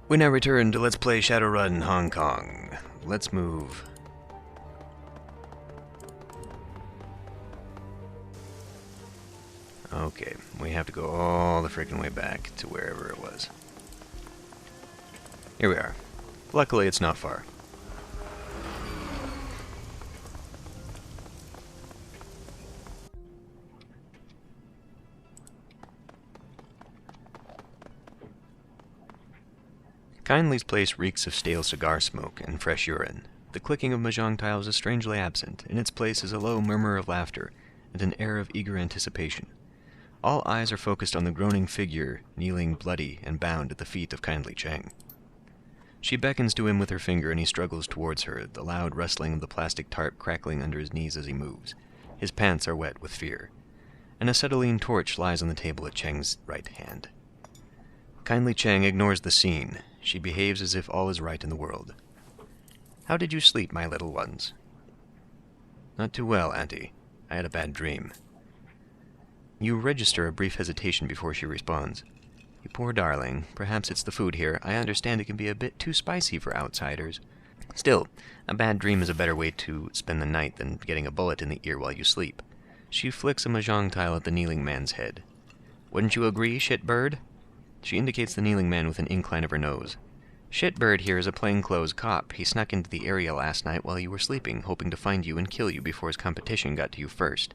We now return to Let's Play Shadowrun Hong Kong. Let's move. Okay, we have to go all the freaking way back to wherever it was. Here we are. Luckily, it's not far. Kindly's place reeks of stale cigar smoke and fresh urine. The clicking of mahjong tiles is strangely absent. In its place is a low murmur of laughter and an air of eager anticipation. All eyes are focused on the groaning figure, kneeling bloody and bound at the feet of Kindly Chang. She beckons to him with her finger, and he struggles towards her, the loud rustling of the plastic tarp crackling under his knees as he moves. His pants are wet with fear. An acetylene torch lies on the table at Chang's right hand. Kindly Chang ignores the scene. She behaves as if all is right in the world. "How did you sleep, my little ones?" "Not too well, Auntie. I had a bad dream." You register a brief hesitation before she responds. "You poor darling. Perhaps it's the food here. I understand it can be a bit too spicy for outsiders. Still, a bad dream is a better way to spend the night than getting a bullet in the ear while you sleep." She flicks a mahjong tile at the kneeling man's head. "Wouldn't you agree, shitbird?" She indicates the kneeling man with an incline of her nose. "Shitbird here is a plainclothes cop. He snuck into the area last night while you were sleeping, hoping to find you and kill you before his competition got to you first.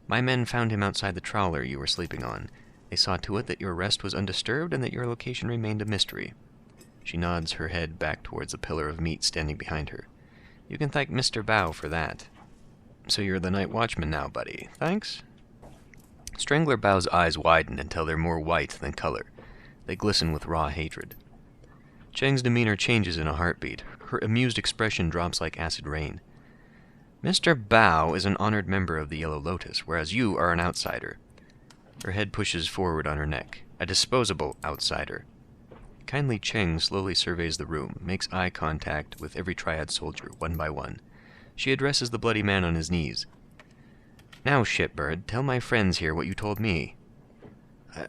My men found him outside the trawler you were sleeping on. They saw to it that your rest was undisturbed and that your location remained a mystery." She nods her head back towards the pillar of meat standing behind her. "You can thank Mr. Bao for that." "So you're the night watchman now, buddy. Thanks." Strangler Bao's eyes widen until they're more white than color. They glisten with raw hatred. Chang's demeanor changes in a heartbeat. Her amused expression drops like acid rain. "Mr. Bao is an honored member of the Yellow Lotus, whereas you are an outsider." Her head pushes forward on her neck. "A disposable outsider." Kindly Chang slowly surveys the room, makes eye contact with every triad soldier, one by one. She addresses the bloody man on his knees. "Now, shitbird, tell my friends here what you told me."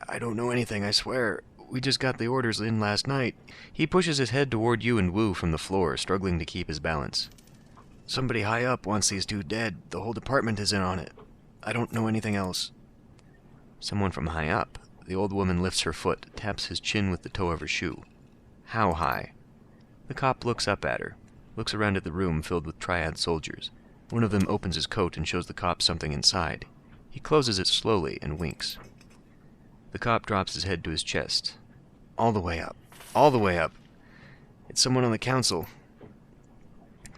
I don't know anything, I swear. We just got the orders in last night." He pushes his head toward you and Wu from the floor, struggling to keep his balance. "Somebody high up wants these two dead. The whole department is in on it. I don't know anything else." "Someone from high up." The old woman lifts her foot, taps his chin with the toe of her shoe. "How high?" The cop looks up at her, looks around at the room filled with triad soldiers. One of them opens his coat and shows the cop something inside. He closes it slowly and winks. The cop drops his head to his chest. "All the way up. All the way up. It's someone on the council."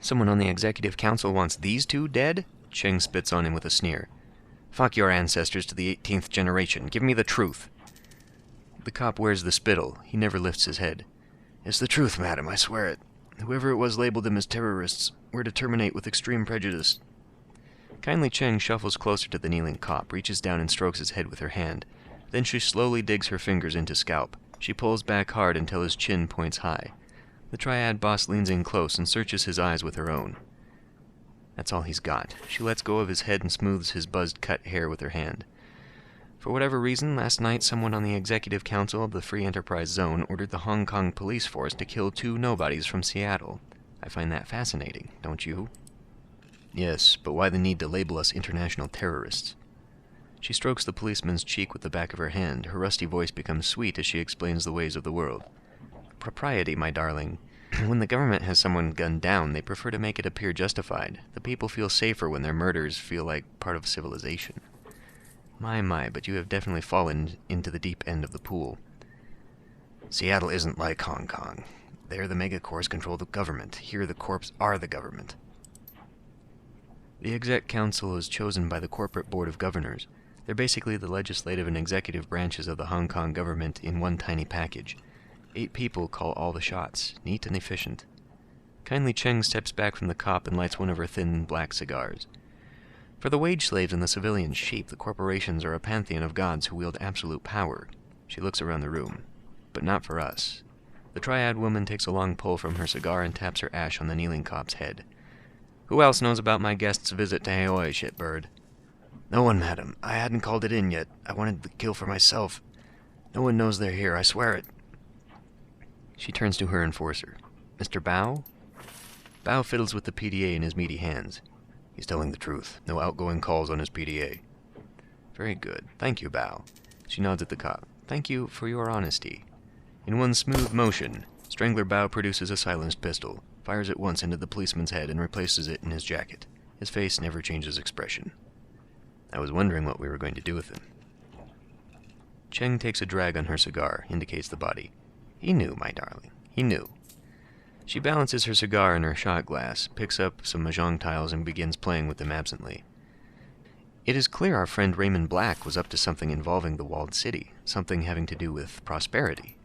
"Someone on the executive council wants these two dead?" Cheng spits on him with a sneer. "Fuck your ancestors to the 18th generation. Give me the truth." The cop wears the spittle. He never lifts his head. "It's the truth, madam, I swear it. Whoever it was labeled them as terrorists. We're to terminate with extreme prejudice." Kindly Cheng shuffles closer to the kneeling cop, reaches down and strokes his head with her hand. Then she slowly digs her fingers into scalp. She pulls back hard until his chin points high. The triad boss leans in close and searches his eyes with her own. That's all he's got. She lets go of his head and smooths his buzzed cut hair with her hand. "For whatever reason, last night someone on the Executive Council of the Free Enterprise Zone ordered the Hong Kong police force to kill two nobodies from Seattle. I find that fascinating, don't you?" "Yes, but why the need to label us international terrorists?" She strokes the policeman's cheek with the back of her hand. Her rusty voice becomes sweet as she explains the ways of the world. "Propriety, my darling. When the government has someone gunned down, they prefer to make it appear justified. The people feel safer when their murders feel like part of civilization." My, but you have definitely fallen into the deep end of the pool." "Seattle isn't like Hong Kong. There the megacorps control the government. Here the corps are the government." The Exec Council is chosen by the Corporate Board of Governors. They're basically the legislative and executive branches of the Hong Kong government in one tiny package. 8 people call all the shots, neat and efficient. Kindly Cheng steps back from the cop and lights one of her thin black cigars. "For the wage slaves and the civilian sheep, the corporations are a pantheon of gods who wield absolute power." She looks around the room. "But not for us." The triad woman takes a long pull from her cigar and taps her ash on the kneeling cop's head. "Who else knows about my guest's visit to Haoi, shitbird?" "No one, madam. I hadn't called it in yet. I wanted the kill for myself. No one knows they're here, I swear it." She turns to her enforcer. Mr. Bao? Bao fiddles with the PDA in his meaty hands. He's telling the truth. No outgoing calls on his PDA. Very good. Thank you, Bao. She nods at the cop. Thank you for your honesty. In one smooth motion, Strangler Bao produces a silenced pistol, fires it once into the policeman's head, and replaces it in his jacket. His face never changes expression. I was wondering what we were going to do with him. Cheng takes a drag on her cigar, indicates the body. He knew, my darling. He knew. She balances her cigar in her shot glass, picks up some mahjong tiles, and begins playing with them absently. It is clear our friend Raymond Black was up to something involving the walled city, something having to do with prosperity.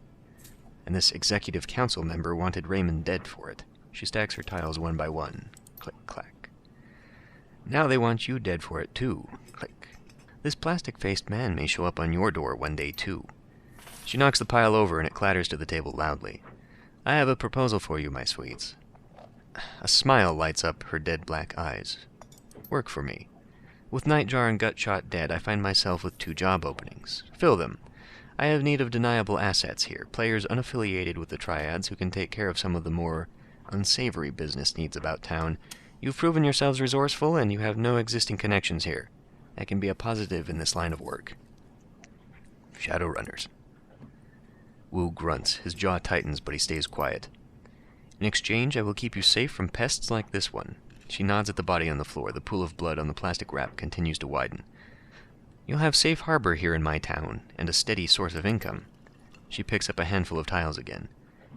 And this executive council member wanted Raymond dead for it. She stacks her tiles one by one. Click, clack. Now they want you dead for it, too. Click. This plastic-faced man may show up on your door one day, too. She knocks the pile over, and it clatters to the table loudly. I have a proposal for you, my sweets. A smile lights up her dead black eyes. Work for me. With Nightjar and Gutshot dead, I find myself with 2 job openings. Fill them. I have need of deniable assets here, players unaffiliated with the Triads who can take care of some of the more unsavory business needs about town. You've proven yourselves resourceful, and you have no existing connections here. That can be a positive in this line of work. Shadowrunners. Wu grunts. His jaw tightens, but he stays quiet. In exchange, I will keep you safe from pests like this one. She nods at the body on the floor. The pool of blood on the plastic wrap continues to widen. You'll have safe harbor here in my town, and a steady source of income. She picks up a handful of tiles again.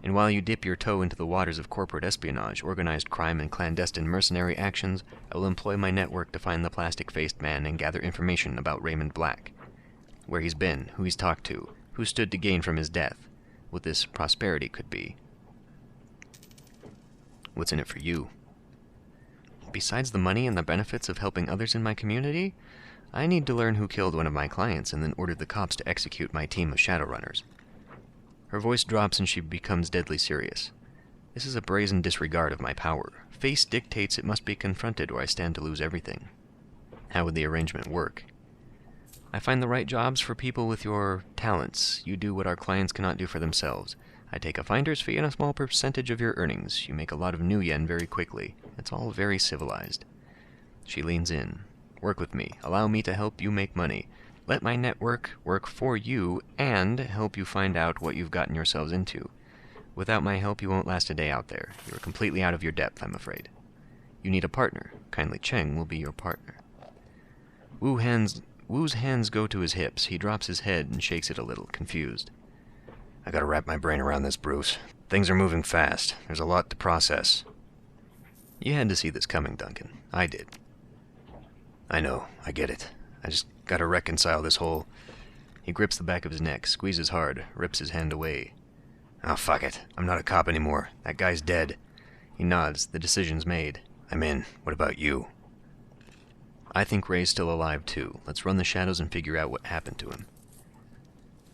And while you dip your toe into the waters of corporate espionage, organized crime, and clandestine mercenary actions, I will employ my network to find the plastic-faced man and gather information about Raymond Black. Where he's been, who he's talked to, who stood to gain from his death, what this prosperity could be. What's in it for you? Besides the money and the benefits of helping others in my community, I need to learn who killed one of my clients and then order the cops to execute my team of Shadowrunners. Her voice drops and she becomes deadly serious. This is a brazen disregard of my power. Face dictates it must be confronted or I stand to lose everything. How would the arrangement work? I find the right jobs for people with your talents. You do what our clients cannot do for themselves. I take a finder's fee and a small percentage of your earnings. You make a lot of new yen very quickly. It's all very civilized. She leans in. Work with me. Allow me to help you make money. Let my network work for you and help you find out what you've gotten yourselves into. Without my help, you won't last a day out there. You are completely out of your depth, I'm afraid. You need a partner. Kindly Chang will be your partner. Wu's hands go to his hips. He drops his head and shakes it a little, confused. I gotta wrap my brain around this, Bruce. Things are moving fast. There's a lot to process. You had to see this coming, Duncan. I did. I know. I get it. I just gotta reconcile this whole... He grips the back of his neck, squeezes hard, rips his hand away. Oh, fuck it. I'm not a cop anymore. That guy's dead. He nods. The decision's made. I'm in. What about you? I think Ray's still alive, too. Let's run the shadows and figure out what happened to him.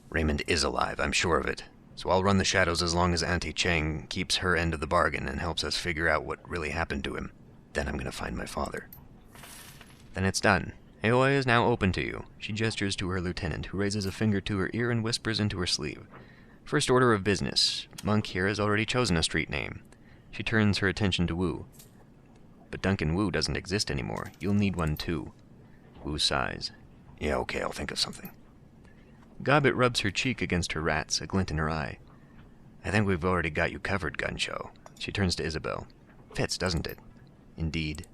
Raymond is alive, I'm sure of it. So I'll run the shadows as long as Auntie Chang keeps her end of the bargain and helps us figure out what really happened to him. Then I'm gonna find my father. Then it's done. Aoi is now open to you. She gestures to her lieutenant, who raises a finger to her ear and whispers into her sleeve. First order of business. Monk here has already chosen a street name. She turns her attention to Wu. But Duncan Wu doesn't exist anymore. You'll need one too. Wu sighs. Yeah, okay, I'll think of something. Gobbet rubs her cheek against her rats, a glint in her eye. I think we've already got you covered, Gunshow. She turns to Isabel. Fits, doesn't it? Indeed.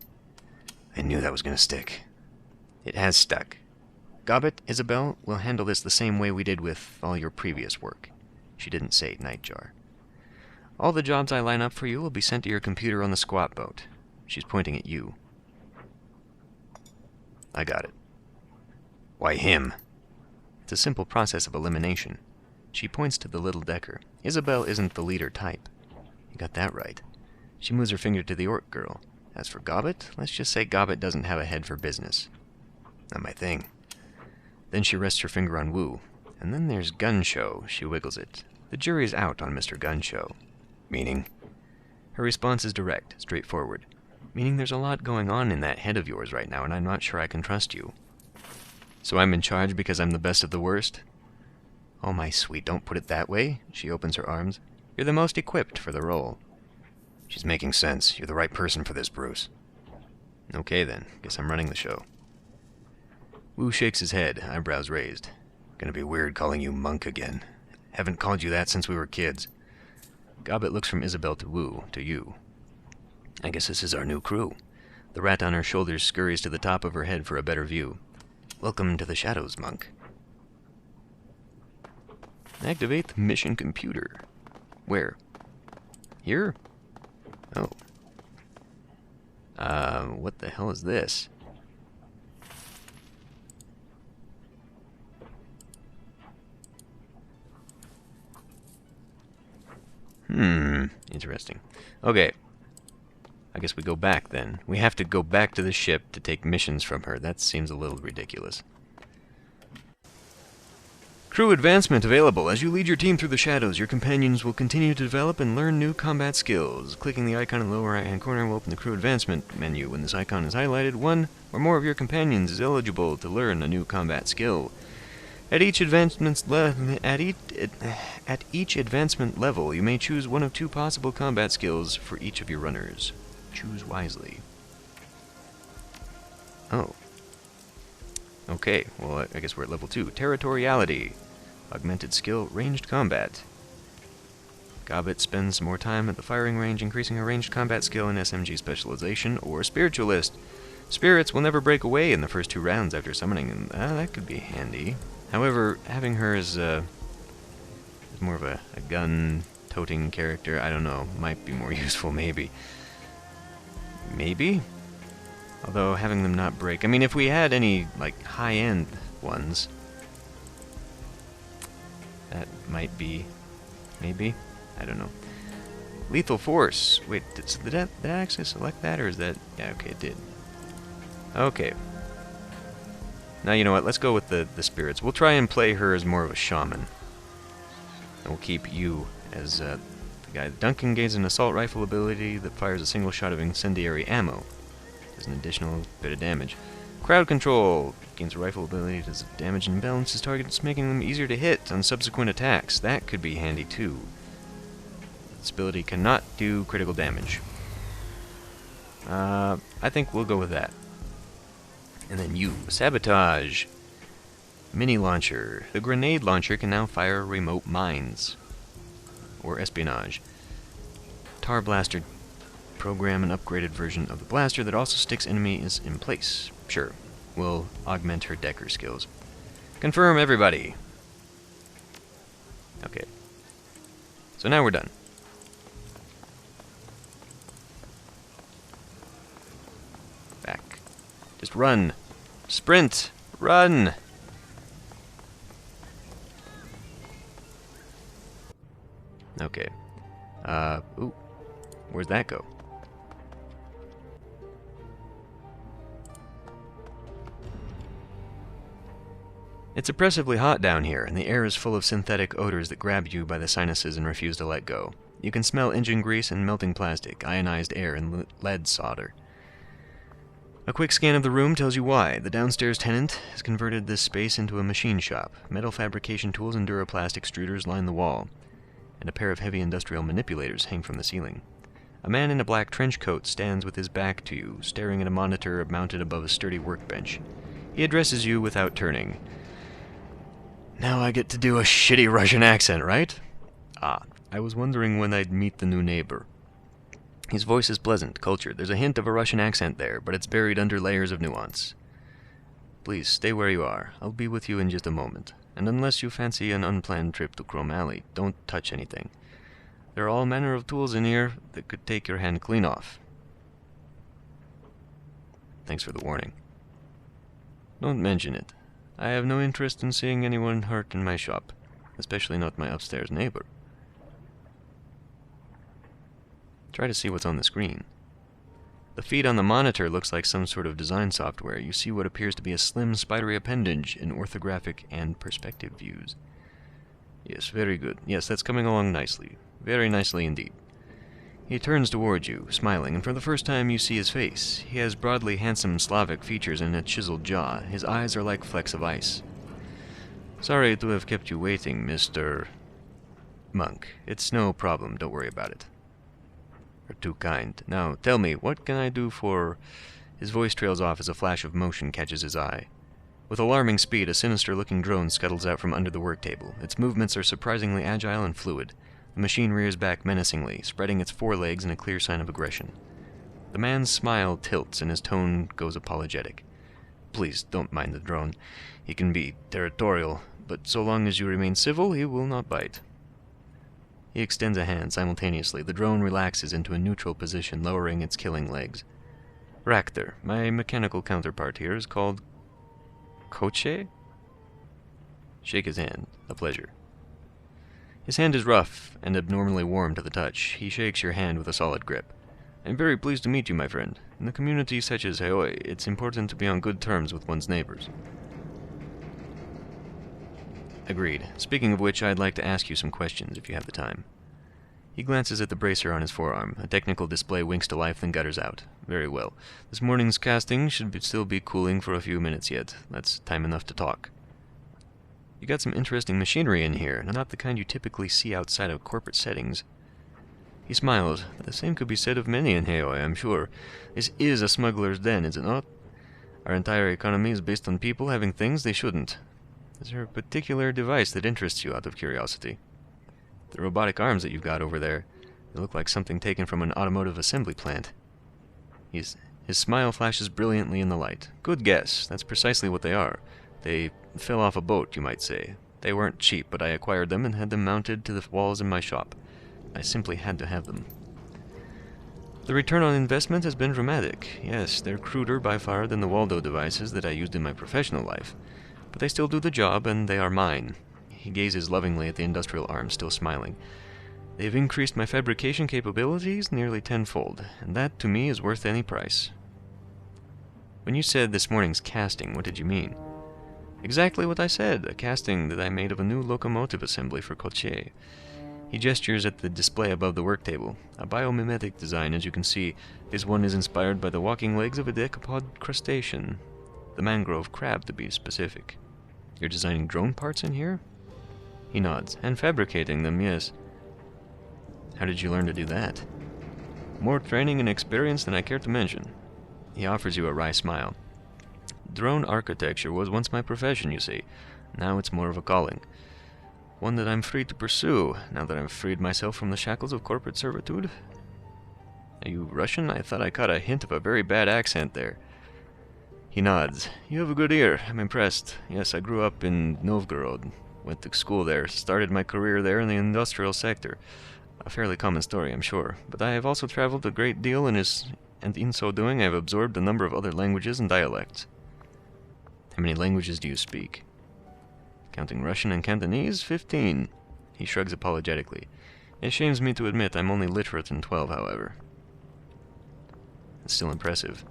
I knew that was going to stick. It has stuck. Gobbet, Isabel, we'll handle this the same way we did with all your previous work. She didn't say Nightjar. All the jobs I line up for you will be sent to your computer on the squat boat. She's pointing at you. I got it. Why him? It's a simple process of elimination. She points to the little decker. Isabel isn't the leader type. You got that right. She moves her finger to the orc girl. As for Gobbet, let's just say Gobbet doesn't have a head for business. Not my thing. Then she rests her finger on Wu. And then there's Gunshow. She wiggles it. The jury's out on Mr. Gunshow. Meaning? Her response is direct, straightforward. Meaning there's a lot going on in that head of yours right now, and I'm not sure I can trust you. So I'm in charge because I'm the best of the worst? Oh, my sweet, don't put it that way. She opens her arms. You're the most equipped for the role. She's making sense. You're the right person for this, Bruce. Okay then, guess I'm running the show. Wu shakes his head, eyebrows raised. Gonna be weird calling you Monk again. Haven't called you that since we were kids. Gobbet looks from Isabel to Wu, to you. I guess this is our new crew. The rat on her shoulders scurries to the top of her head for a better view. Welcome to the shadows, Monk. Activate the mission computer. Where? Here? Oh. What the hell is this? Interesting. Okay. I guess we go back then. We have to go back to the ship to take missions from her. That seems a little ridiculous. Crew advancement available. As you lead your team through the shadows, your companions will continue to develop and learn new combat skills. Clicking the icon in the lower right-hand corner will open the crew advancement menu. When this icon is highlighted, one or more of your companions is eligible to learn a new combat skill. At each advancement level, you may choose one of two possible combat skills for each of your runners. Choose wisely. Oh. Okay, well, I guess we're at level 2. Territoriality. Augmented skill, ranged combat. Gobbet spends more time at the firing range, increasing her ranged combat skill in SMG specialization, or spiritualist. Spirits will never break away in the first 2 rounds after summoning them. That could be handy. However, having her as more of a gun-toting character, I don't know, might be more useful, maybe. Maybe? Although, having them not break... I mean, if we had any, like, high-end ones, that might be... maybe? I don't know. Lethal Force. Wait, did that actually select that, or is that... yeah, okay, it did. Okay. Now, you know what? Let's go with the spirits. We'll try and play her as more of a shaman. And we'll keep you as the guy. Duncan gains an assault rifle ability that fires a single shot of incendiary ammo. Does an additional bit of damage. Crowd control. Gains a rifle ability, does damage and balances targets, making them easier to hit on subsequent attacks. That could be handy too. This ability cannot do critical damage. I think we'll go with that. And then you, Sabotage. Mini launcher. The grenade launcher can now fire remote mines. Or espionage. Tar blaster. Program an upgraded version of the blaster that also sticks enemies in place. Sure, we'll augment her Decker skills. Confirm everybody. Okay. So now we're done. Back. Just run. Sprint. Run. Okay. Ooh. Where'd that go? It's oppressively hot down here, and the air is full of synthetic odors that grab you by the sinuses and refuse to let go. You can smell engine grease and melting plastic, ionized air, and lead solder. A quick scan of the room tells you why. The downstairs tenant has converted this space into a machine shop. Metal fabrication tools and Duraplast extruders line the wall, and a pair of heavy industrial manipulators hang from the ceiling. A man in a black trench coat stands with his back to you, staring at a monitor mounted above a sturdy workbench. He addresses you without turning. Now I get to do a shitty Russian accent, right? Ah, I was wondering when I'd meet the new neighbor. His voice is pleasant, cultured. There's a hint of a Russian accent there, but it's buried under layers of nuance. Please, stay where you are. I'll be with you in just a moment. And unless you fancy an unplanned trip to Chrome Alley, don't touch anything. There are all manner of tools in here that could take your hand clean off. Thanks for the warning. Don't mention it. I have no interest in seeing anyone hurt in my shop, especially not my upstairs neighbor. Try to see what's on the screen. The feed on the monitor looks like some sort of design software. You see what appears to be a slim, spidery appendage in orthographic and perspective views. Yes, very good. Yes, that's coming along nicely. Very nicely indeed. He turns towards you, smiling, and for the first time you see his face. He has broadly handsome Slavic features and a chiseled jaw. His eyes are like flecks of ice. Sorry to have kept you waiting, Mr. Monk, it's no problem, don't worry about it. You're too kind. Now, tell me, what can I do for... His voice trails off as a flash of motion catches his eye. With alarming speed, a sinister-looking drone scuttles out from under the work table. Its movements are surprisingly agile and fluid. The machine rears back menacingly, spreading its forelegs in a clear sign of aggression. The man's smile tilts and his tone goes apologetic. Please, don't mind the drone. He can be territorial, but so long as you remain civil, he will not bite. He extends a hand simultaneously. The drone relaxes into a neutral position, lowering its killing legs. Racter, my mechanical counterpart here, is called... Koche? Shake his hand. A pleasure. His hand is rough and abnormally warm to the touch. He shakes your hand with a solid grip. I'm very pleased to meet you, my friend. In a community such as Heoi, it's important to be on good terms with one's neighbors. Agreed. Speaking of which, I'd like to ask you some questions, if you have the time. He glances at the bracer on his forearm. A technical display winks to life, then gutters out. Very well. This morning's casting should still be cooling for a few minutes yet. That's time enough to talk. You got some interesting machinery in here, not the kind you typically see outside of corporate settings. He smiles. The same could be said of many in Heoi, I'm sure. This is a smuggler's den, is it not? Our entire economy is based on people having things they shouldn't. Is there a particular device that interests you out of curiosity? The robotic arms that you've got over there, they look like something taken from an automotive assembly plant. His smile flashes brilliantly in the light. Good guess. That's precisely what they are. They fell off a boat, you might say. They weren't cheap, but I acquired them and had them mounted to the walls in my shop. I simply had to have them. The return on investment has been dramatic. Yes, they're cruder by far than the Waldo devices that I used in my professional life. But they still do the job, and they are mine. He gazes lovingly at the industrial arms, still smiling. They've increased my fabrication capabilities nearly tenfold, and that, to me, is worth any price. When you said this morning's casting, what did you mean? Exactly what I said, a casting that I made of a new locomotive assembly for Koche. He gestures at the display above the work table. A biomimetic design, as you can see. This one is inspired by the walking legs of a decapod crustacean. The mangrove crab, to be specific. You're designing drone parts in here? He nods. And fabricating them, yes. How did you learn to do that? More training and experience than I care to mention. He offers you a wry smile. Drone architecture was once my profession, you see. Now it's more of a calling. One that I'm free to pursue, now that I've freed myself from the shackles of corporate servitude. Are you Russian? I thought I caught a hint of a very bad accent there. He nods. You have a good ear. I'm impressed. Yes, I grew up in Novgorod. Went to school there. Started my career there in the industrial sector. A fairly common story, I'm sure. But I have also traveled a great deal, and in so doing I have absorbed a number of other languages and dialects. How many languages do you speak? Counting Russian and Cantonese, 15. He shrugs apologetically. It shames me to admit I'm only literate in 12, however. It's still impressive.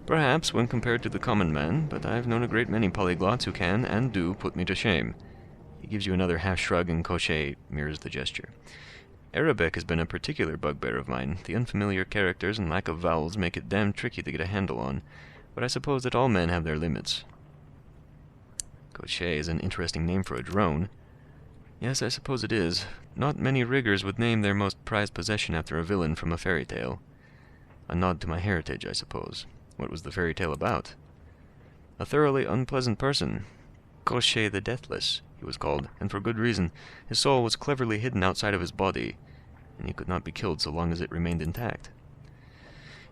Perhaps when compared to the common man, but I've known a great many polyglots who can, and do, put me to shame. He gives you another half-shrug, and Koche mirrors the gesture. Arabic has been a particular bugbear of mine. The unfamiliar characters and lack of vowels make it damn tricky to get a handle on, but I suppose that all men have their limits. Koche is an interesting name for a drone. Yes, I suppose it is. Not many riggers would name their most prized possession after a villain from a fairy tale. A nod to my heritage, I suppose. What was the fairy tale about? A thoroughly unpleasant person. Koche the Deathless, he was called, and for good reason. His soul was cleverly hidden outside of his body, and he could not be killed so long as it remained intact.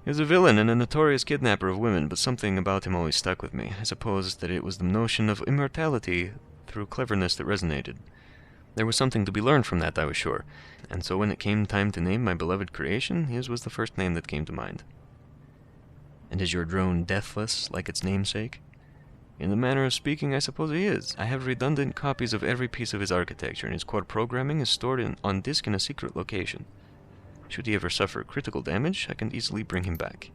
He was a villain and a notorious kidnapper of women, but something about him always stuck with me. I suppose that it was the notion of immortality through cleverness that resonated. There was something to be learned from that, I was sure, and so when it came time to name my beloved creation, his was the first name that came to mind. And is your drone deathless, like its namesake? In the manner of speaking, I suppose he is. I have redundant copies of every piece of his architecture, and his core programming is stored on disk in a secret location. Should he ever suffer critical damage, I can easily bring him back.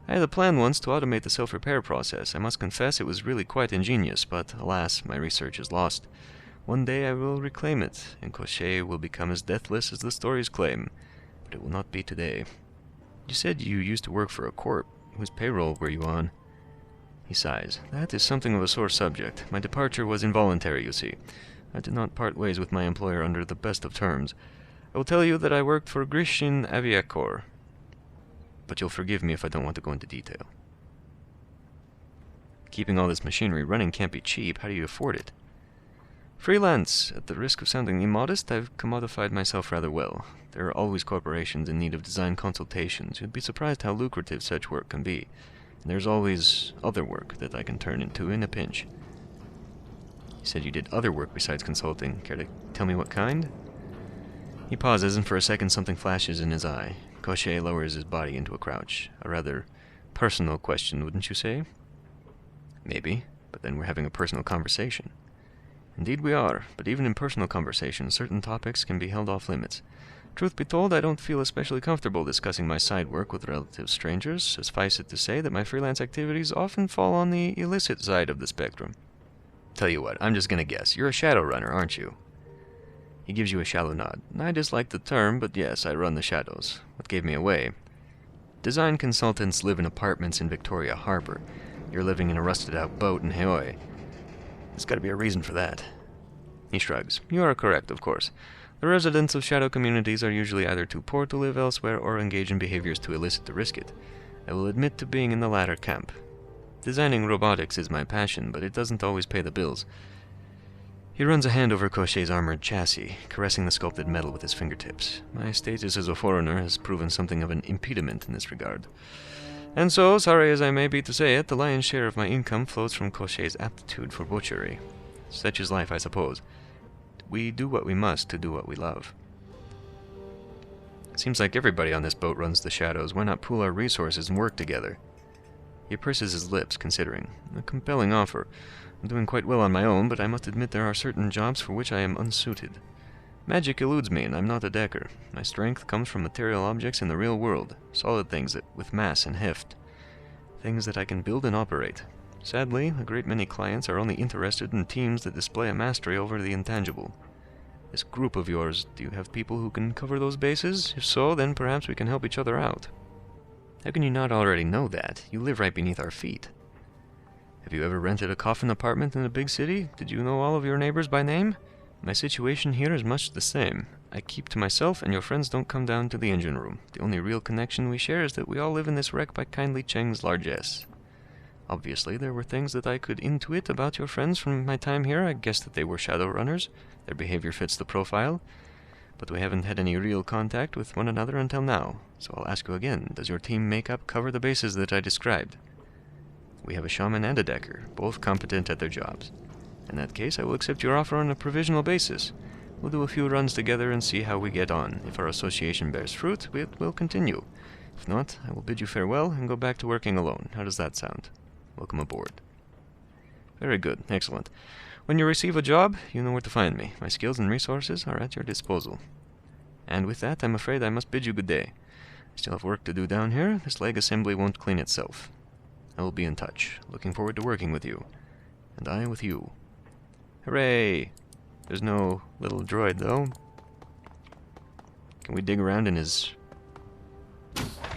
I had a plan once to automate the self-repair process. I must confess it was really quite ingenious, but alas, my research is lost. One day I will reclaim it, and Koche will become as deathless as the stories claim, but it will not be today. You said you used to work for a corp. Whose payroll were you on? He sighs. That is something of a sore subject. My departure was involuntary, you see. I did not part ways with my employer under the best of terms. I will tell you that I worked for Grishin Aviacor, but you'll forgive me if I don't want to go into detail. Keeping all this machinery running can't be cheap. How do you afford it? Freelance. At the risk of sounding immodest, I've commodified myself rather well. There are always corporations in need of design consultations. You'd be surprised how lucrative such work can be. And there's always other work that I can turn into in a pinch. You said you did other work besides consulting. Care to tell me what kind? He pauses, and for a second something flashes in his eye. Koshie lowers his body into a crouch. A rather personal question, wouldn't you say? Maybe, but then we're having a personal conversation. Indeed we are, but even in personal conversations, certain topics can be held off limits. Truth be told, I don't feel especially comfortable discussing my side work with relative strangers. Suffice it to say that my freelance activities often fall on the illicit side of the spectrum. Tell you what, I'm just gonna guess. You're a Shadowrunner, aren't you? He gives you a shallow nod. I dislike the term, but yes, I run the shadows. What gave me away? Design consultants live in apartments in Victoria Harbor. You're living in a rusted-out boat in Haoi. There's got to be a reason for that. He shrugs. You are correct, of course. The residents of shadow communities are usually either too poor to live elsewhere or engage in behaviors too illicit to risk it. I will admit to being in the latter camp. Designing robotics is my passion, but it doesn't always pay the bills. He runs a hand over Koshie's armored chassis, caressing the sculpted metal with his fingertips. My status as a foreigner has proven something of an impediment in this regard. And so, sorry as I may be to say it, the lion's share of my income flows from Koshie's aptitude for butchery. Such is life, I suppose. We do what we must to do what we love. It seems like everybody on this boat runs the shadows. Why not pool our resources and work together? He purses his lips, considering. A compelling offer. I'm doing quite well on my own, but I must admit there are certain jobs for which I am unsuited. Magic eludes me, and I'm not a decker. My strength comes from material objects in the real world, solid things with mass and heft. Things that I can build and operate. Sadly, a great many clients are only interested in teams that display a mastery over the intangible. This group of yours, do you have people who can cover those bases? If so, then perhaps we can help each other out. How can you not already know that? You live right beneath our feet. Have you ever rented a coffin apartment in a big city? Did you know all of your neighbors by name? My situation here is much the same. I keep to myself, and your friends don't come down to the engine room. The only real connection we share is that we all live in this wreck by Kindly Chang's largesse. Obviously, there were things that I could intuit about your friends from my time here. I guessed that they were Shadowrunners. Their behavior fits the profile. But we haven't had any real contact with one another until now. So I'll ask you again, does your team makeup cover the bases that I described? We have a shaman and a decker, both competent at their jobs. In that case, I will accept your offer on a provisional basis. We'll do a few runs together and see how we get on. If our association bears fruit, it will continue. If not, I will bid you farewell and go back to working alone. How does that sound? Welcome aboard. Very good. Excellent. When you receive a job, you know where to find me. My skills and resources are at your disposal. And with that, I'm afraid I must bid you good day. I still have work to do down here. This leg assembly won't clean itself. I will be in touch. Looking forward to working with you. And I with you. Hooray! There's no little droid, though. Can we dig around in his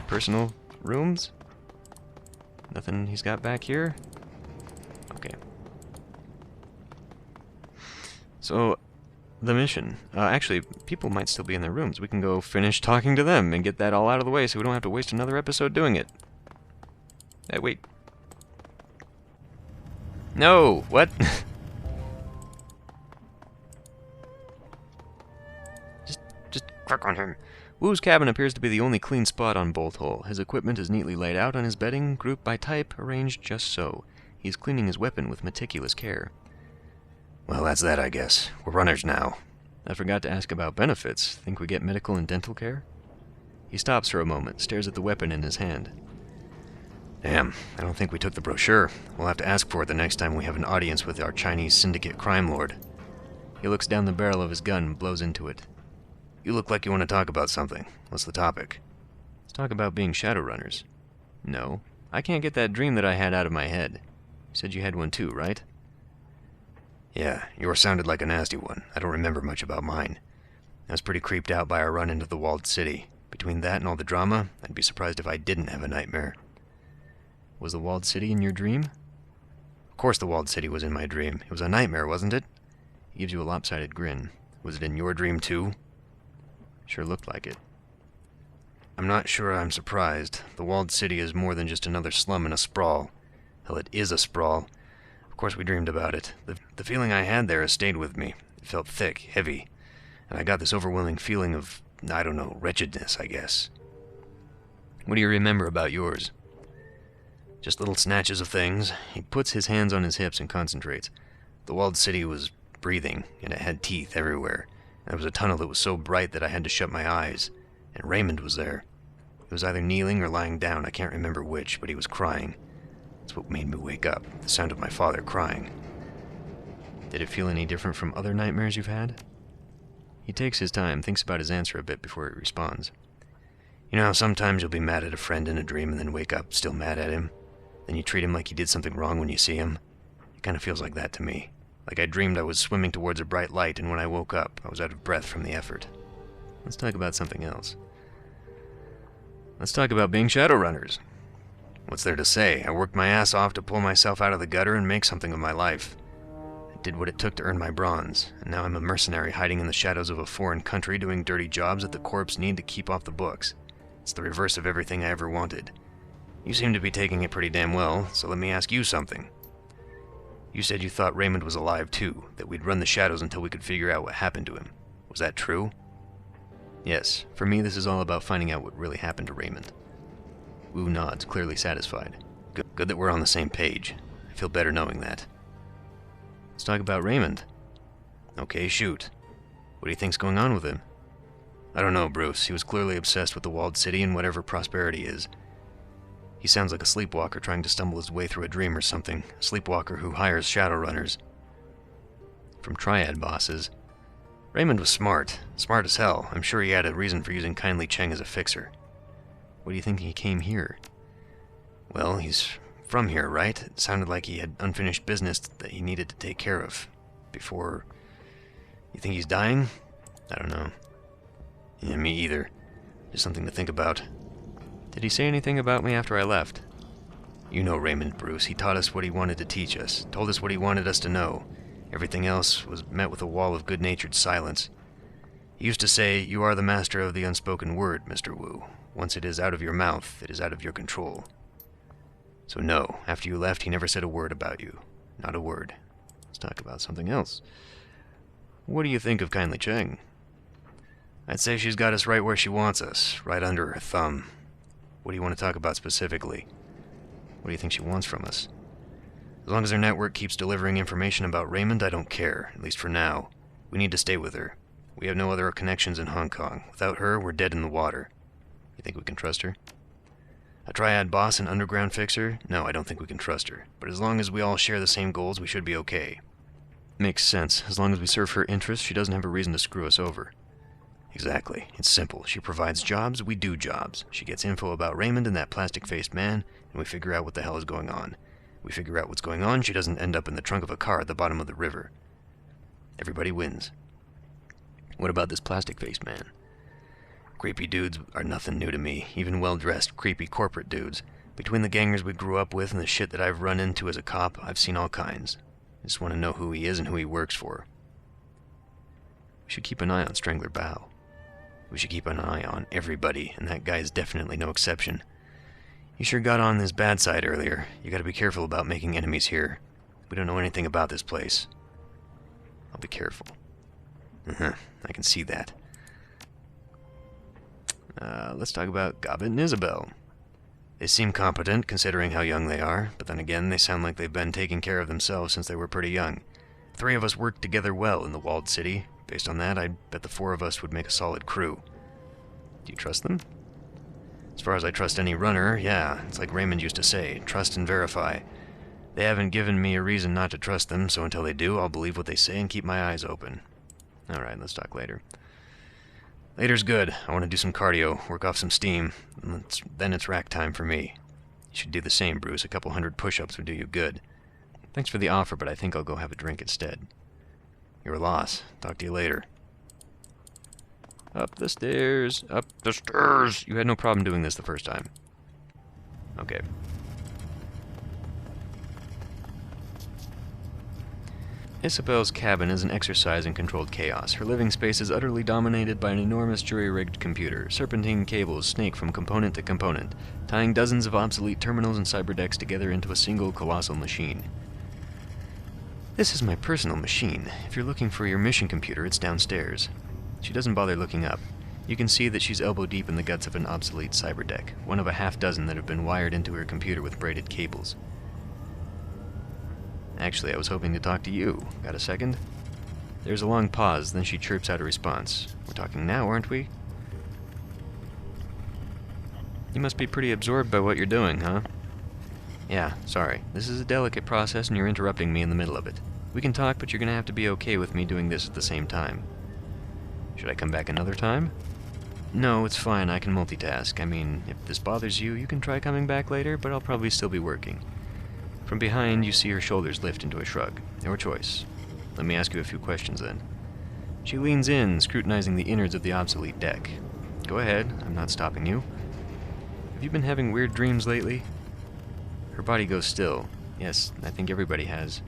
personal rooms? Nothing he's got back here? Okay. So, the mission. Actually, people might still be in their rooms. We can go finish talking to them and get that all out of the way so we don't have to waste another episode doing it. Hey, wait. No! What? Just click on him. Wu's cabin appears to be the only clean spot on Bolt Hole. His equipment is neatly laid out on his bedding, grouped by type, arranged just so. He's cleaning his weapon with meticulous care. Well, that's that, I guess. We're runners now. I forgot to ask about benefits. Think we get medical and dental care? He stops for a moment, stares at the weapon in his hand. Damn, I don't think we took the brochure. We'll have to ask for it the next time we have an audience with our Chinese syndicate crime lord. He looks down the barrel of his gun and blows into it. You look like you want to talk about something. What's the topic? Let's talk about being Shadowrunners. No, I can't get that dream that I had out of my head. You said you had one too, right? Yeah, yours sounded like a nasty one. I don't remember much about mine. I was pretty creeped out by our run into the walled city. Between that and all the drama, I'd be surprised if I didn't have a nightmare. Was the walled city in your dream? Of course the walled city was in my dream. It was a nightmare, wasn't it? He gives you a lopsided grin. Was it in your dream, too? Sure looked like it. I'm not sure I'm surprised. The walled city is more than just another slum in a sprawl. Hell, it is a sprawl. Of course we dreamed about it. The feeling I had there has stayed with me. It felt thick, heavy, and I got this overwhelming feeling of, I don't know, wretchedness, I guess. What do you remember about yours? Just little snatches of things. He puts his hands on his hips and concentrates. The walled city was breathing, and it had teeth everywhere. And there was a tunnel that was so bright that I had to shut my eyes. And Raymond was there. He was either kneeling or lying down, I can't remember which, but he was crying. That's what made me wake up, the sound of my father crying. Did it feel any different from other nightmares you've had? He takes his time, thinks about his answer a bit before he responds. You know how sometimes you'll be mad at a friend in a dream and then wake up still mad at him? Then you treat him like he did something wrong when you see him? It kind of feels like that to me. Like I dreamed I was swimming towards a bright light, and when I woke up, I was out of breath from the effort. Let's talk about something else. Let's talk about being Shadowrunners. What's there to say? I worked my ass off to pull myself out of the gutter and make something of my life. I did what it took to earn my bronze, and now I'm a mercenary hiding in the shadows of a foreign country doing dirty jobs that the corps need to keep off the books. It's the reverse of everything I ever wanted. You seem to be taking it pretty damn well, so let me ask you something. You said you thought Raymond was alive too, that we'd run the shadows until we could figure out what happened to him. Was that true? Yes, for me this is all about finding out what really happened to Raymond. Wu nods, clearly satisfied. Good that we're on the same page. I feel better knowing that. Let's talk about Raymond. Okay, shoot. What do you think's going on with him? I don't know, Bruce. He was clearly obsessed with the walled city and whatever prosperity is. He sounds like a sleepwalker trying to stumble his way through a dream or something. A sleepwalker who hires Shadowrunners. From Triad bosses. Raymond was smart. Smart as hell. I'm sure he had a reason for using Kindly Chang as a fixer. What do you think he came here? Well, he's from here, right? It sounded like he had unfinished business that he needed to take care of. Before... You think he's dying? I don't know. Yeah, me either. Just something to think about. Did he say anything about me after I left? You know Raymond, Bruce. He taught us what he wanted to teach us. Told us what he wanted us to know. Everything else was met with a wall of good-natured silence. He used to say, "You are the master of the unspoken word, Mr. Wu. Once it is out of your mouth, it is out of your control." So no, after you left, he never said a word about you. Not a word. Let's talk about something else. What do you think of Kindly Chang? I'd say she's got us right where she wants us, right under her thumb. What do you want to talk about specifically? What do you think she wants from us? As long as her network keeps delivering information about Raymond, I don't care, at least for now. We need to stay with her. We have no other connections in Hong Kong. Without her, we're dead in the water. You think we can trust her? A Triad boss and underground fixer? No, I don't think we can trust her. But as long as we all share the same goals, we should be okay. Makes sense. As long as we serve her interests, she doesn't have a reason to screw us over. Exactly. It's simple. She provides jobs, we do jobs. She gets info about Raymond and that plastic-faced man, and we figure out what the hell is going on. We figure out what's going on, she doesn't end up in the trunk of a car at the bottom of the river. Everybody wins. What about this plastic-faced man? Creepy dudes are nothing new to me, even well-dressed, creepy corporate dudes. Between the gangers we grew up with and the shit that I've run into as a cop, I've seen all kinds. I just want to know who he is and who he works for. We should keep an eye on Strangler Bao. We should keep an eye on everybody, and that guy is definitely no exception. He sure got on his bad side earlier. You gotta be careful about making enemies here. We don't know anything about this place. I'll be careful. I can see that. Let's talk about Gobbet and Isabel. They seem competent, considering how young they are, but then again, they sound like they've been taking care of themselves since they were pretty young. 3 of us worked together well in the walled city. Based on that, I'd bet the 4 of us would make a solid crew. Do you trust them? As far as I trust any runner, yeah. It's like Raymond used to say, trust and verify. They haven't given me a reason not to trust them, so until they do, I'll believe what they say and keep my eyes open. Alright, let's talk later. Later's good. I want to do some cardio, work off some steam. Then it's rack time for me. You should do the same, Bruce. A couple 100 push-ups would do you good. Thanks for the offer, but I think I'll go have a drink instead. Your loss. Talk to you later. Up the stairs. Up the stairs. You had no problem doing this the first time. Okay. Isabel's cabin is an exercise in controlled chaos. Her living space is utterly dominated by an enormous jury-rigged computer. Serpentine cables snake from component to component, tying dozens of obsolete terminals and cyberdecks together into a single colossal machine. This is my personal machine. If you're looking for your mission computer, it's downstairs. She doesn't bother looking up. You can see that she's elbow-deep in the guts of an obsolete cyberdeck, one of a half-dozen that have been wired into her computer with braided cables. Actually, I was hoping to talk to you. Got a second? There's a long pause, then she chirps out a response. We're talking now, aren't we? You must be pretty absorbed by what you're doing, huh? Yeah, sorry. This is a delicate process and you're interrupting me in the middle of it. We can talk, but you're gonna have to be okay with me doing this at the same time. Should I come back another time? No, it's fine. I can multitask. I mean, if this bothers you, you can try coming back later, but I'll probably still be working. From behind, you see her shoulders lift into a shrug. Your choice. Let me ask you a few questions, then. She leans in, scrutinizing the innards of the obsolete deck. Go ahead. I'm not stopping you. Have you been having weird dreams lately? Her body goes still. Yes, I think everybody has.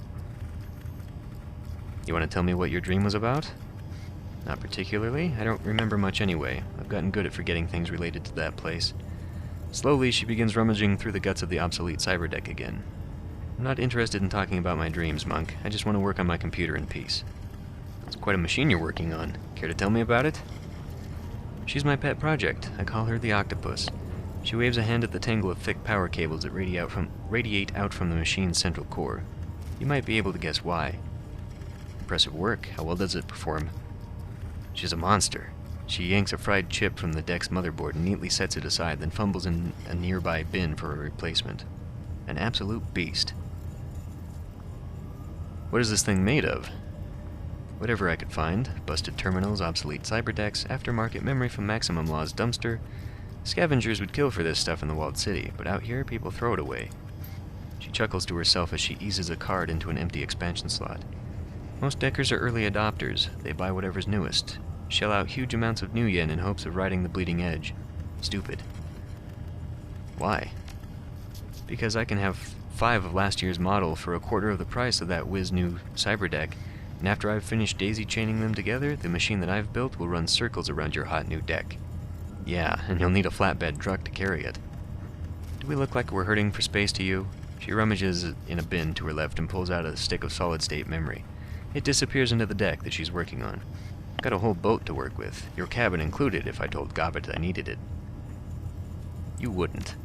You want to tell me what your dream was about? Not particularly. I don't remember much anyway. I've gotten good at forgetting things related to that place. Slowly, she begins rummaging through the guts of the obsolete cyberdeck again. I'm not interested in talking about my dreams, Monk. I just want to work on my computer in peace. It's quite a machine you're working on. Care to tell me about it? She's my pet project. I call her the Octopus. She waves a hand at the tangle of thick power cables that radiate out from the machine's central core. You might be able to guess why. Impressive work. How well does it perform? She's a monster. She yanks a fried chip from the deck's motherboard and neatly sets it aside, then fumbles in a nearby bin for a replacement. An absolute beast. What is this thing made of? Whatever I could find. Busted terminals, obsolete cyberdecks, aftermarket memory from Maximum Law's dumpster. Scavengers would kill for this stuff in the walled city, but out here people throw it away. She chuckles to herself as she eases a card into an empty expansion slot. Most deckers are early adopters. They buy whatever's newest. Shell out huge amounts of new yen in hopes of riding the bleeding edge. Stupid. Why? Because I can have 5 of last year's model for a quarter of the price of that whiz-new cyberdeck, and after I've finished daisy-chaining them together, the machine that I've built will run circles around your hot new deck. Yeah, and you'll need a flatbed truck to carry it. Do we look like we're hurting for space to you? She rummages in a bin to her left and pulls out a stick of solid-state memory. It disappears into the deck that she's working on. Got a whole boat to work with, your cabin included if I told Gobbet I needed it. You wouldn't.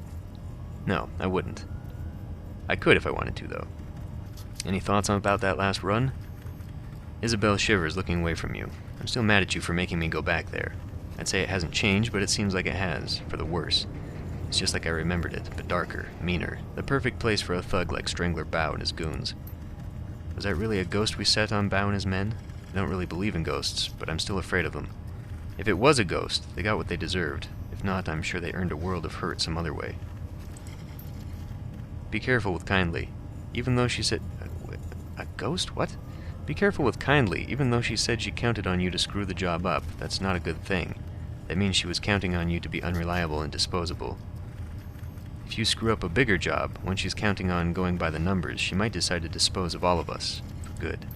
No, I wouldn't. I could if I wanted to, though. Any thoughts about that last run? Isabel shivers, looking away from you. I'm still mad at you for making me go back there. I'd say it hasn't changed, but it seems like it has, for the worse. It's just like I remembered it, but darker, meaner. The perfect place for a thug like Strangler Bao and his goons. Was that really a ghost we set on Bao and his men? I don't really believe in ghosts, but I'm still afraid of them. If it was a ghost, they got what they deserved. If not, I'm sure they earned a world of hurt some other way. Be careful with Kindly. Even though she said... A ghost? What? Be careful with Kindly. Even though she said she counted on you to screw the job up, that's not a good thing. That means she was counting on you to be unreliable and disposable. If you screw up a bigger job, when she's counting on going by the numbers, she might decide to dispose of all of us. For good.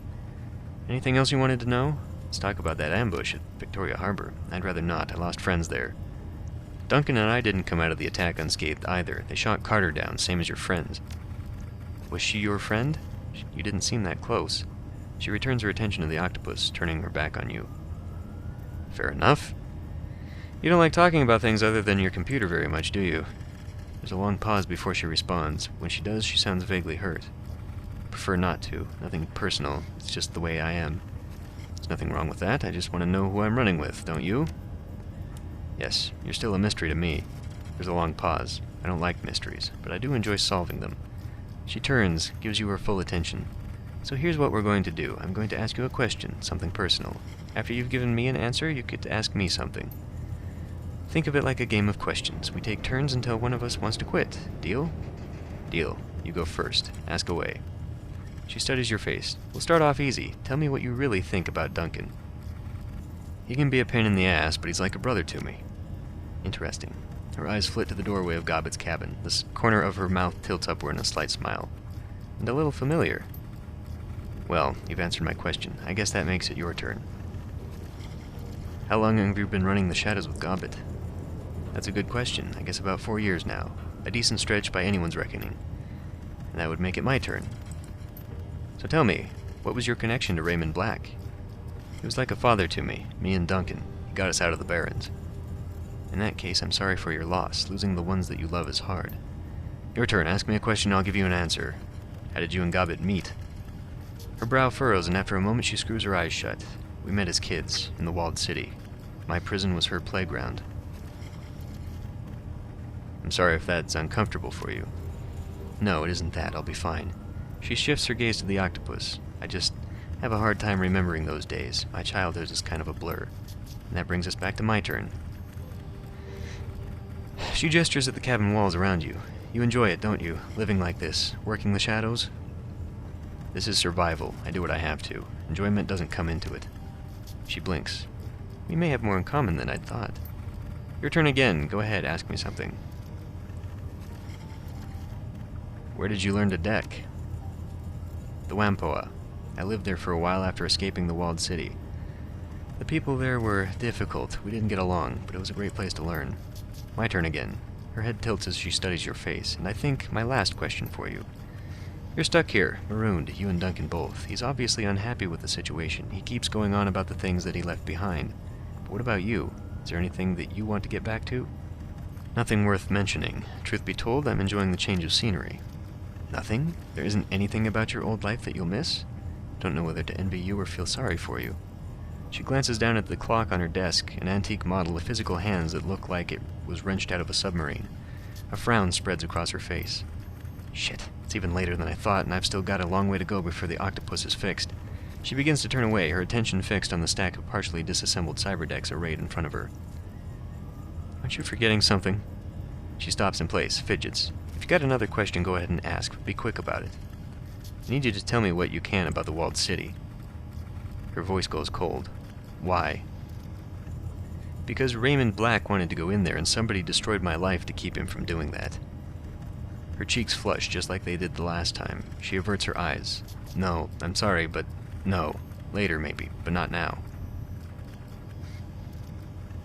Anything else you wanted to know? Let's talk about that ambush at Victoria Harbor. I'd rather not. I lost friends there. Duncan and I didn't come out of the attack unscathed either. They shot Carter down, same as your friends. Was she your friend? You didn't seem that close. She returns her attention to the octopus, turning her back on you. Fair enough. You don't like talking about things other than your computer very much, do you? There's a long pause before she responds. When she does, she sounds vaguely hurt. I prefer not to. Nothing personal. It's just the way I am. There's nothing wrong with that. I just want to know who I'm running with, don't you? Yes, you're still a mystery to me. There's a long pause. I don't like mysteries, but I do enjoy solving them. She turns, gives you her full attention. So here's what we're going to do. I'm going to ask you a question, something personal. After you've given me an answer, you get to ask me something. Think of it like a game of questions. We take turns until one of us wants to quit. Deal? Deal. You go first. Ask away. She studies your face. We'll start off easy. Tell me what you really think about Duncan. He can be a pain in the ass, but he's like a brother to me. Interesting. Her eyes flit to the doorway of Gobbet's cabin. The corner of her mouth tilts upward in a slight smile. And a little familiar. Well, you've answered my question. I guess that makes it your turn. How long have you been running the Shadows with Gobbet? That's a good question. I guess about 4 years now. A decent stretch by anyone's reckoning. And that would make it my turn. So tell me, what was your connection to Raymond Black? He was like a father to me and Duncan. He got us out of the Barrens. In that case, I'm sorry for your loss. Losing the ones that you love is hard. Your turn. Ask me a question, I'll give you an answer. How did you and Gobbet meet? Her brow furrows, and after a moment she screws her eyes shut. We met as kids, in the walled city. My prison was her playground. I'm sorry if that's uncomfortable for you. No, it isn't that. I'll be fine. She shifts her gaze to the octopus. I just have a hard time remembering those days. My childhood is kind of a blur. And that brings us back to my turn. She gestures at the cabin walls around you. You enjoy it, don't you? Living like this, working the shadows? This is survival. I do what I have to. Enjoyment doesn't come into it. She blinks. We may have more in common than I'd thought. Your turn again. Go ahead, ask me something. Where did you learn to deck? The Whampoa. I lived there for a while after escaping the walled city. The people there were difficult. We didn't get along, but it was a great place to learn. My turn again. Her head tilts as she studies your face, and I think my last question for you. You're stuck here, marooned, you and Duncan both. He's obviously unhappy with the situation. He keeps going on about the things that he left behind. But what about you? Is there anything that you want to get back to? Nothing worth mentioning. Truth be told, I'm enjoying the change of scenery. Nothing? There isn't anything about your old life that you'll miss? Don't know whether to envy you or feel sorry for you. She glances down at the clock on her desk, an antique model with physical hands that look like it was wrenched out of a submarine. A frown spreads across her face. Shit, it's even later than I thought, and I've still got a long way to go before the octopus is fixed. She begins to turn away, her attention fixed on the stack of partially disassembled cyberdecks arrayed in front of her. Aren't you forgetting something? She stops in place, fidgets. If you got another question, go ahead and ask, but be quick about it. I need you to tell me what you can about the walled city. Her voice goes cold. Why? Because Raymond Black wanted to go in there, and somebody destroyed my life to keep him from doing that. Her cheeks flush, just like they did the last time. She averts her eyes. No, I'm sorry, but no. Later, maybe, but not now.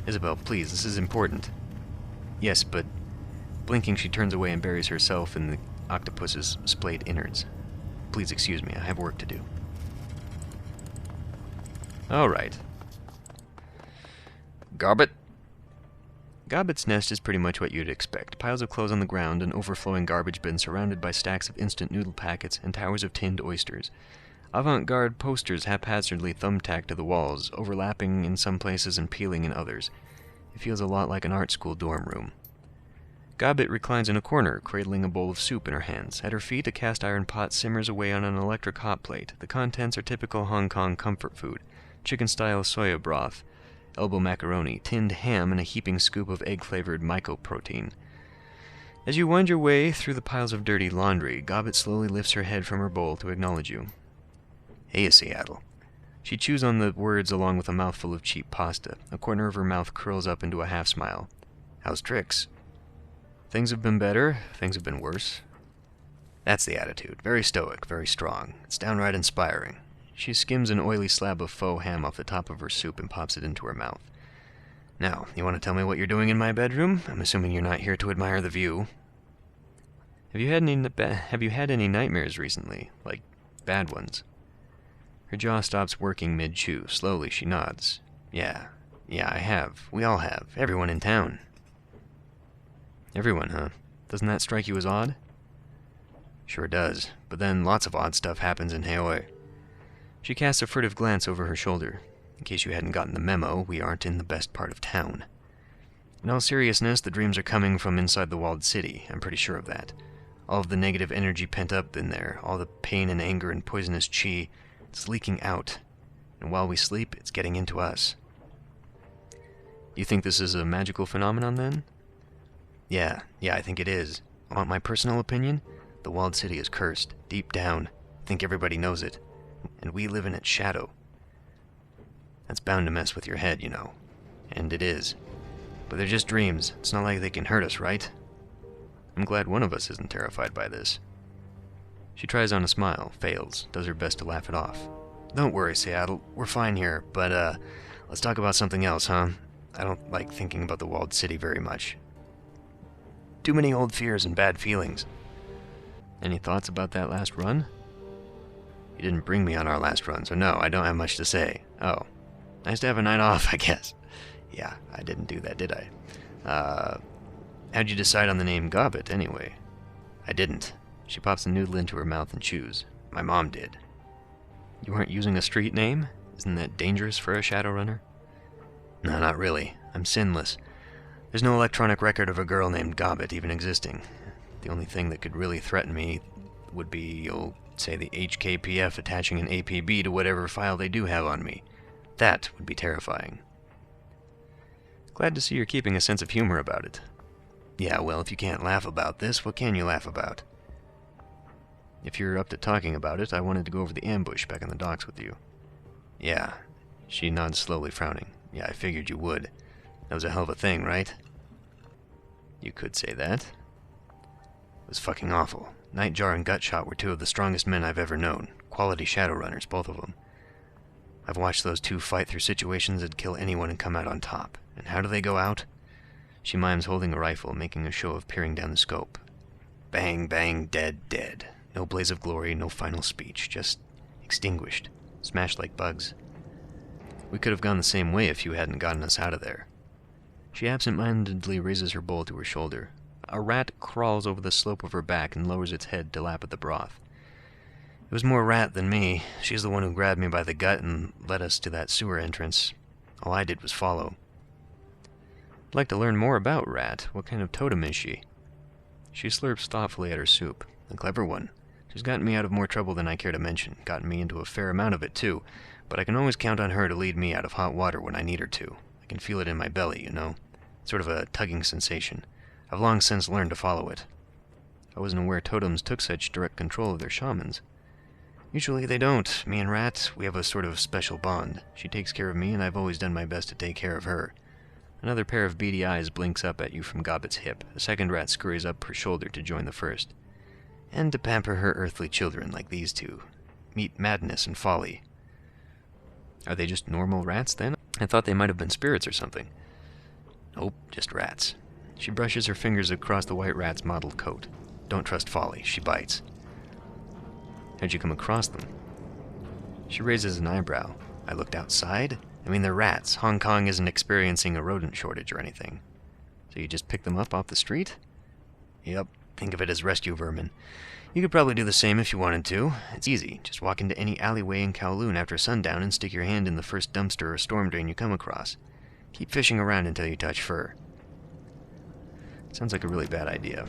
Isabel, please, this is important. Yes, but... Blinking, she turns away and buries herself in the octopus's splayed innards. Please excuse me, I have work to do. All right. Gobbet? Gobbet's nest is pretty much what you'd expect. Piles of clothes on the ground, an overflowing garbage bin surrounded by stacks of instant noodle packets and towers of tinned oysters. Avant-garde posters haphazardly thumbtacked to the walls, overlapping in some places and peeling in others. It feels a lot like an art school dorm room. Gobbet reclines in a corner, cradling a bowl of soup in her hands. At her feet, a cast-iron pot simmers away on an electric hot plate. The contents are typical Hong Kong comfort food. Chicken-style soya broth, elbow macaroni, tinned ham, and a heaping scoop of egg-flavored mycoprotein. As you wind your way through the piles of dirty laundry, Gobbet slowly lifts her head from her bowl to acknowledge you. Hey, Seattle. She chews on the words along with a mouthful of cheap pasta. A corner of her mouth curls up into a half-smile. How's tricks? Things have been better, things have been worse. That's the attitude. Very stoic, very strong. It's downright inspiring. She skims an oily slab of faux ham off the top of her soup and pops it into her mouth. Now, you want to tell me what you're doing in my bedroom? I'm assuming you're not here to admire the view. Have you had any nightmares recently? Like, bad ones? Her jaw stops working mid-chew. Slowly, she nods. Yeah, I have. We all have. Everyone in town. Everyone, huh? Doesn't that strike you as odd? Sure does, but then lots of odd stuff happens in Haoi. She casts a furtive glance over her shoulder. In case you hadn't gotten the memo, we aren't in the best part of town. In all seriousness, the dreams are coming from inside the walled city. I'm pretty sure of that. All of the negative energy pent up in there, all the pain and anger and poisonous chi, it's leaking out. And while we sleep, it's getting into us. You think this is a magical phenomenon, then? Yeah, I think it is. Want my personal opinion? The walled city is cursed, deep down. I think everybody knows it. And we live in its shadow. That's bound to mess with your head, you know. And it is. But they're just dreams. It's not like they can hurt us, right? I'm glad one of us isn't terrified by this. She tries on a smile, fails, does her best to laugh it off. Don't worry, Seattle, we're fine here, but let's talk about something else, huh? I don't like thinking about the walled city very much. Too many old fears and bad feelings. Any thoughts about that last run? You didn't bring me on our last run, so no, I don't have much to say. Oh, nice to have a night off, I guess. Yeah, I didn't do that, did I? How'd you decide on the name Gobbet, anyway? I didn't. She pops a noodle into her mouth and chews. My mom did. You weren't using a street name? Isn't that dangerous for a Shadowrunner? No, not really. I'm sinless. There's no electronic record of a girl named Gobbet even existing. The only thing that could really threaten me would be, you'll say, the HKPF attaching an APB to whatever file they do have on me. That would be terrifying. Glad to see you're keeping a sense of humor about it. Yeah, well, if you can't laugh about this, what can you laugh about? If you're up to talking about it, I wanted to go over the ambush back on the docks with you. Yeah. She nods slowly, frowning. Yeah, I figured you would. That was a hell of a thing, right? You could say that. It was fucking awful. Nightjar and Gutshot were two of the strongest men I've ever known. Quality Shadowrunners, both of them. I've watched those two fight through situations that'd kill anyone and come out on top. And how do they go out? She mimes holding a rifle, making a show of peering down the scope. Bang, bang, dead, dead. No blaze of glory, no final speech, just extinguished, smashed like bugs. We could have gone the same way if you hadn't gotten us out of there. She absent-mindedly raises her bowl to her shoulder. A rat crawls over the slope of her back and lowers its head to lap at the broth. It was more rat than me. She's the one who grabbed me by the gut and led us to that sewer entrance. All I did was follow. I'd like to learn more about Rat. What kind of totem is she? She slurps thoughtfully at her soup. A clever one. She's gotten me out of more trouble than I care to mention. Gotten me into a fair amount of it, too. But I can always count on her to lead me out of hot water when I need her to. I can feel it in my belly, you know? Sort of a tugging sensation. I've long since learned to follow it. I wasn't aware totems took such direct control of their shamans. Usually they don't. Me and Rat, we have a sort of special bond. She takes care of me, and I've always done my best to take care of her. Another pair of beady eyes blinks up at you from Gobbet's hip. A second rat scurries up her shoulder to join the first. And to pamper her earthly children like these two. Meet madness and folly. Are they just normal rats, then? I thought they might have been spirits or something. Nope, just rats. She brushes her fingers across the white rat's mottled coat. Don't trust Folly, she bites. How'd you come across them? She raises an eyebrow. I looked outside? I mean, they're rats. Hong Kong isn't experiencing a rodent shortage or anything. So you just pick them up off the street? Yep, think of it as rescue vermin. You could probably do the same if you wanted to. It's easy. Just walk into any alleyway in Kowloon after sundown and stick your hand in the first dumpster or storm drain you come across. Keep fishing around until you touch fur. Sounds like a really bad idea.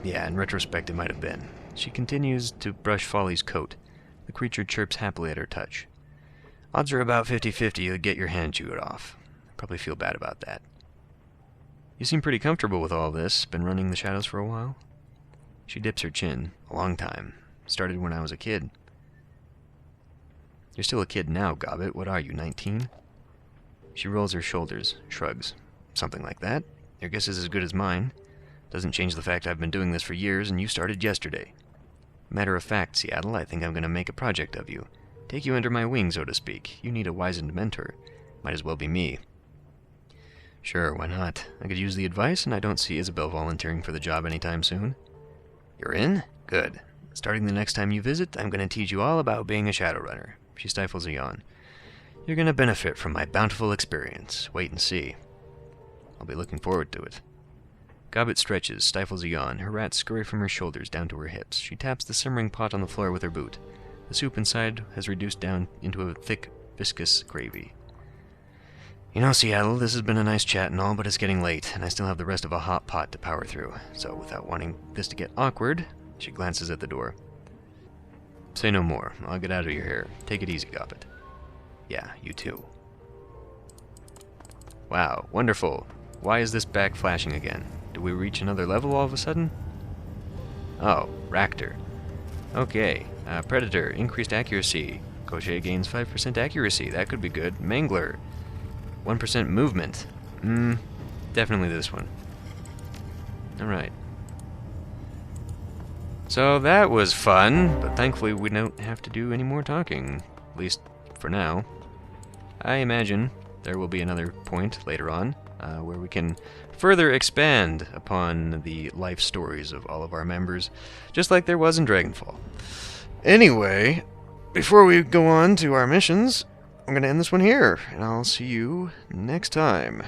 Yeah, in retrospect it might have been. She continues to brush Folly's coat. The creature chirps happily at her touch. Odds are about 50-50 you'll get your hand chewed off. Probably feel bad about that. You seem pretty comfortable with all this. Been running the shadows for a while? She dips her chin. A long time. Started when I was a kid. You're still a kid now, Gobbet. What are you, 19? She rolls her shoulders, shrugs. Something like that. Your guess is as good as mine. Doesn't change the fact I've been doing this for years and you started yesterday. Matter of fact, Seattle, I think I'm going to make a project of you. Take you under my wing, so to speak. You need a wizened mentor. Might as well be me. Sure, why not? I could use the advice, and I don't see Isabel volunteering for the job anytime soon. You're in? Good. Starting the next time you visit, I'm going to teach you all about being a Shadowrunner. She stifles a yawn. You're going to benefit from my bountiful experience. Wait and see. I'll be looking forward to it. Gobbet stretches, stifles a yawn. Her rats scurry from her shoulders down to her hips. She taps the simmering pot on the floor with her boot. The soup inside has reduced down into a thick, viscous gravy. You know, Seattle, this has been a nice chat and all, but it's getting late, and I still have the rest of a hot pot to power through. So, without wanting this to get awkward, she glances at the door. Say no more. I'll get out of your hair. Take it easy, Gobbet. Yeah, you too. Wow, wonderful. Why is this back flashing again? Did we reach another level all of a sudden? Oh, Racter. Okay, Predator, increased accuracy. Crochet gains 5% accuracy, that could be good. Mangler, 1% movement. Definitely this one. Alright. So that was fun, but thankfully we don't have to do any more talking, at least for now. I imagine there will be another point later on where we can further expand upon the life stories of all of our members, just like there was in Dragonfall. Anyway, before we go on to our missions, I'm going to end this one here, and I'll see you next time.